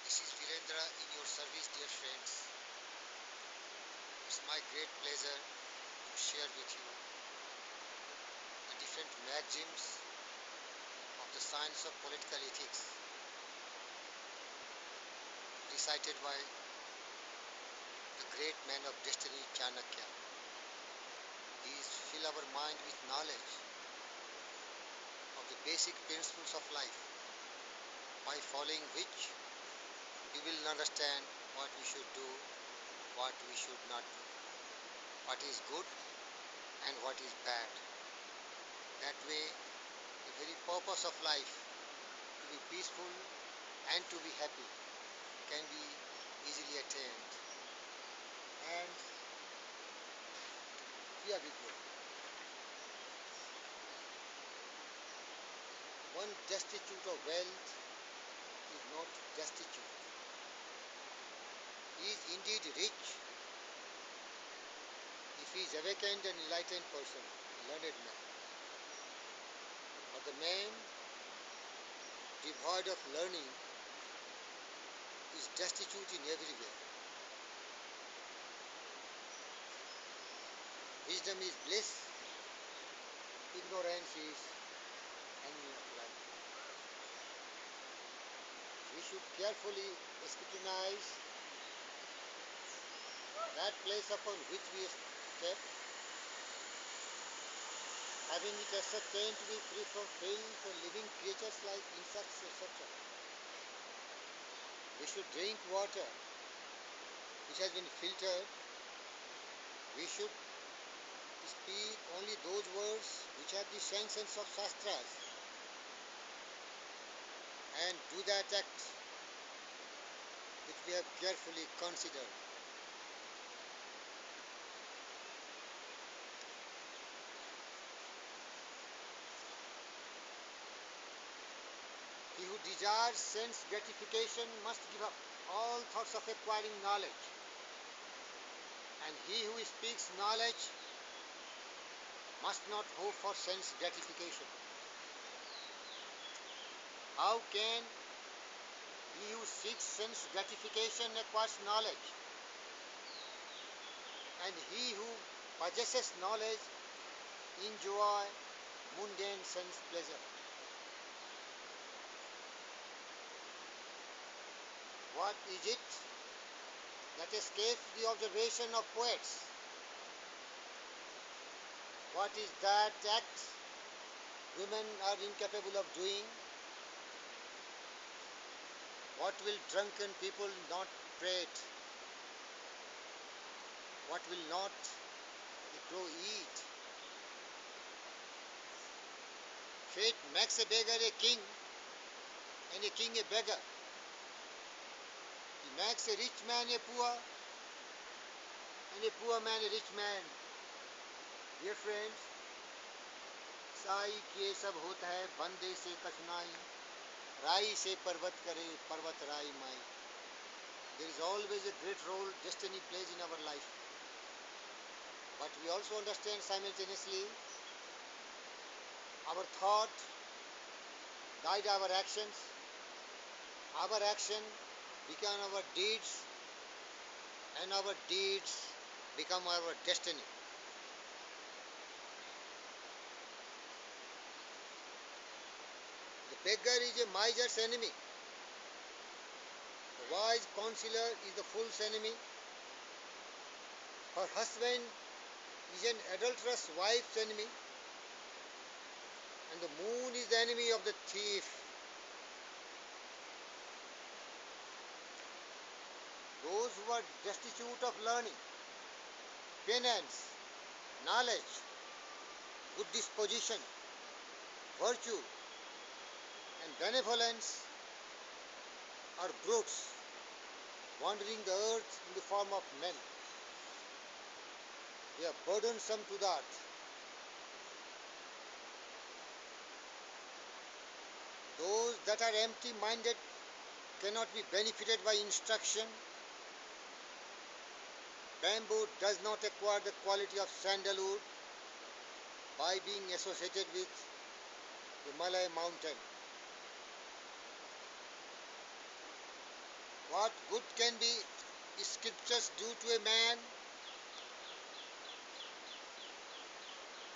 This is Virendra in your service, dear friends. It's my great pleasure to share with you the different maxims of the science of political ethics recited by the great man of destiny Chanakya. These fill our mind with knowledge of the basic principles of life, by following which we will understand what we should do, what we should not do, what is good and what is bad. That way, the very purpose of life, to be peaceful and to be happy, can be easily attained. And here we go. One destitute of wealth is not destitute. He is indeed rich if he is awakened and enlightened person, learned man. But the man devoid of learning is destitute in every way. Wisdom is bliss, ignorance is enemy of life. We should carefully scrutinize that place upon which we step, having it ascertained to be free from filth and living creatures like insects, etc. We should drink water which has been filtered. We should speak only those words which have the sanctions of Shastras, and do that act which we have carefully considered. He who desires sense gratification must give up all thoughts of acquiring knowledge, and he who speaks knowledge must not hope for sense gratification. How can he who seeks sense gratification acquires knowledge, and he who possesses knowledge enjoy mundane sense pleasure? What is it that escapes the observation of poets? What is that act women are incapable of doing? What will drunken people not prate? What will not the crow eat? Fate makes a beggar a king and a king a beggar. He makes a rich man a poor and a poor man a rich man. Dear friends, Sai के सब होता है बंदे से कठिनाई, राई से पर्वत करे पर्वत राई माई. There is always a great role destiny plays in our life, but we also understand simultaneously our thought guide our actions, our action become our deeds, and our deeds become our destiny. The beggar is a miser's enemy. The wise counselor is the fool's enemy. Her husband is an adulterous wife's enemy, and the moon is the enemy of the thief. Those who are destitute of learning, penance, knowledge, good disposition, virtue, and benevolence are brutes wandering the earth in the form of men. They are burdensome to the earth. Those that are empty-minded cannot be benefited by instruction. Bamboo does not acquire the quality of sandalwood by being associated with the Malay mountain. What good can be scriptures do to a man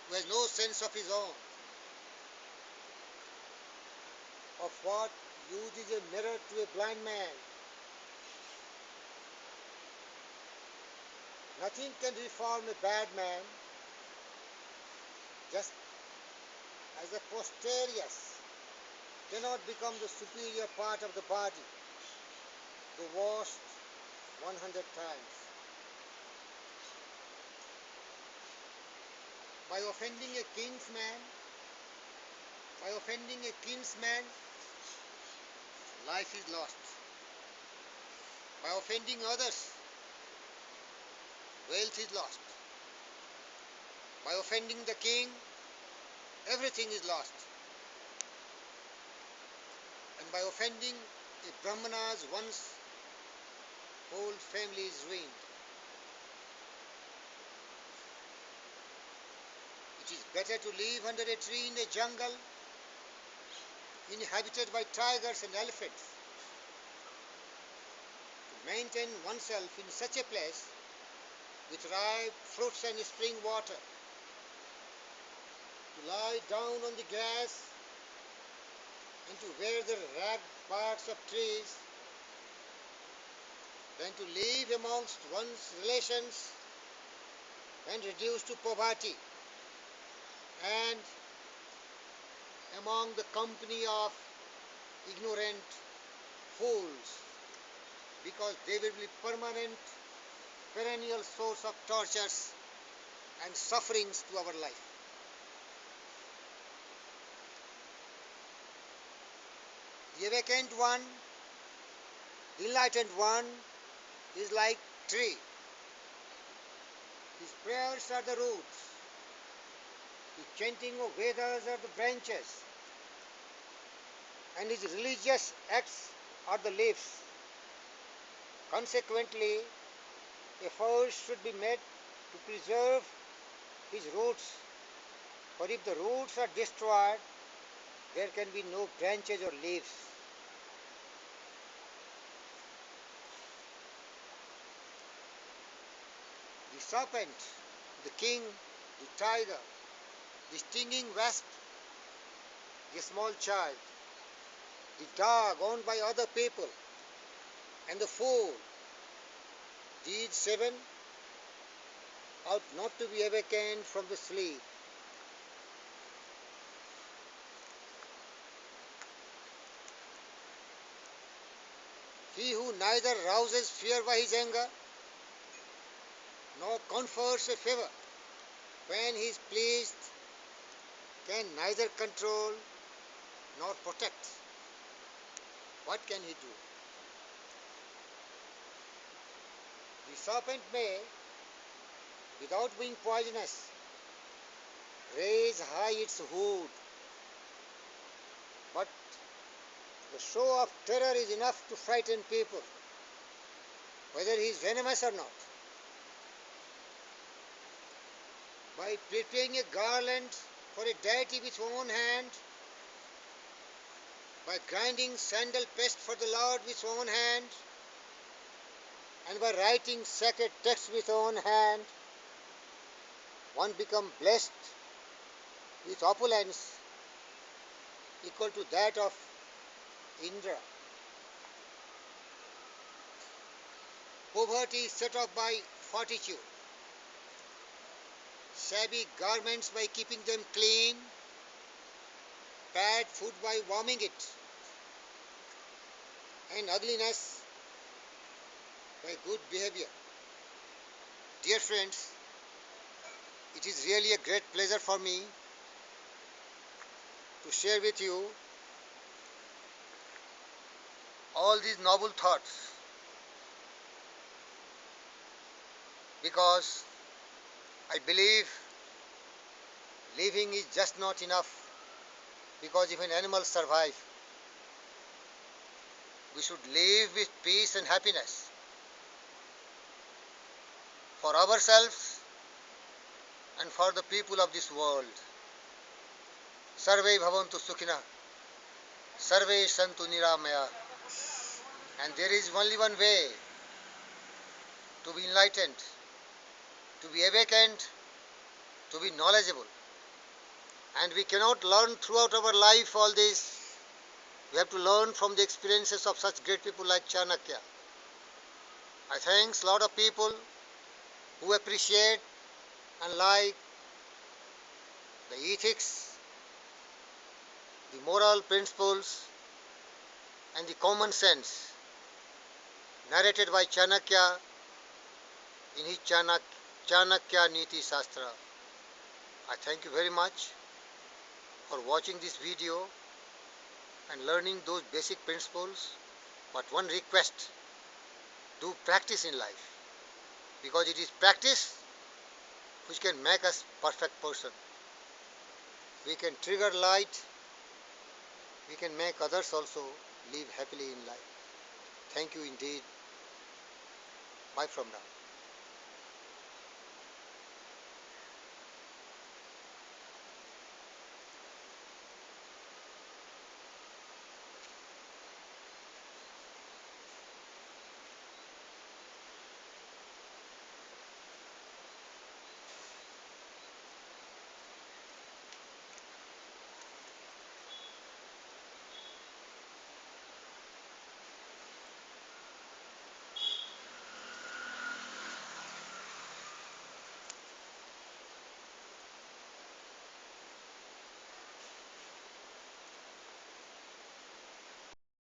who has no sense of his own? Of what use is a mirror to a blind man? Nothing can reform a bad man, just as a posterius cannot become the superior part of the body, the washed 100 times. By offending a kinsman, life is lost. By offending others, wealth is lost. By offending the king, everything is lost. And by offending a Brahmana's once whole family is ruined. It is better to live under a tree in a jungle inhabited by tigers and elephants, to maintain oneself in such a place with ripe fruits and spring water, to lie down on the grass and to wear the ragged barks of trees, than to live amongst one's relations and reduced to poverty, and among the company of ignorant fools, because they will be perennial source of tortures and sufferings to our life. The awakened one, the enlightened one, is like tree. His prayers are the roots. His chanting of Vedas are the branches. And his religious acts are the leaves. Consequently, efforts should be made to preserve his roots. For if the roots are destroyed, there can be no branches or leaves. The serpent, the king, the tiger, the stinging wasp, the small child, the dog owned by other people, and the fool, these 7 ought not to be awakened from the sleep. He who neither rouses fear by his anger, nor confers a favor when he is pleased, can neither control nor protect. What can he do? The serpent may, without being poisonous, raise high its hood, but the show of terror is enough to frighten people, whether he is venomous or not. By preparing a garland for a deity with own hand, by grinding sandal paste for the Lord with own hand, and by writing sacred texts with own hand, one becomes blessed with opulence equal to that of Indra. Poverty is set off by fortitude, shabby garments by keeping them clean, bad food by warming it, and ugliness by good behavior. Dear friends, it is really a great pleasure for me to share with you all these noble thoughts, because I believe living is just not enough, because if an animal survives, we should live with peace and happiness for ourselves and for the people of this world. Sarve bhavantu sukhina, sarve santu niramaya. And there is only one way to be enlightened, to be awakened, to be knowledgeable. And we cannot learn throughout our life all this. We have to learn from the experiences of such great people like Chanakya. I thanks a lot of people who appreciate and like the ethics, the moral principles, and the common sense narrated by Chanakya in his Chanakya NITI-16. I thank you very much for watching this video and learning those basic principles. But one request, do practice in life, because it is practice which can make us perfect person. We can trigger light, we can make others also live happily in life. Thank you indeed. Bye from now.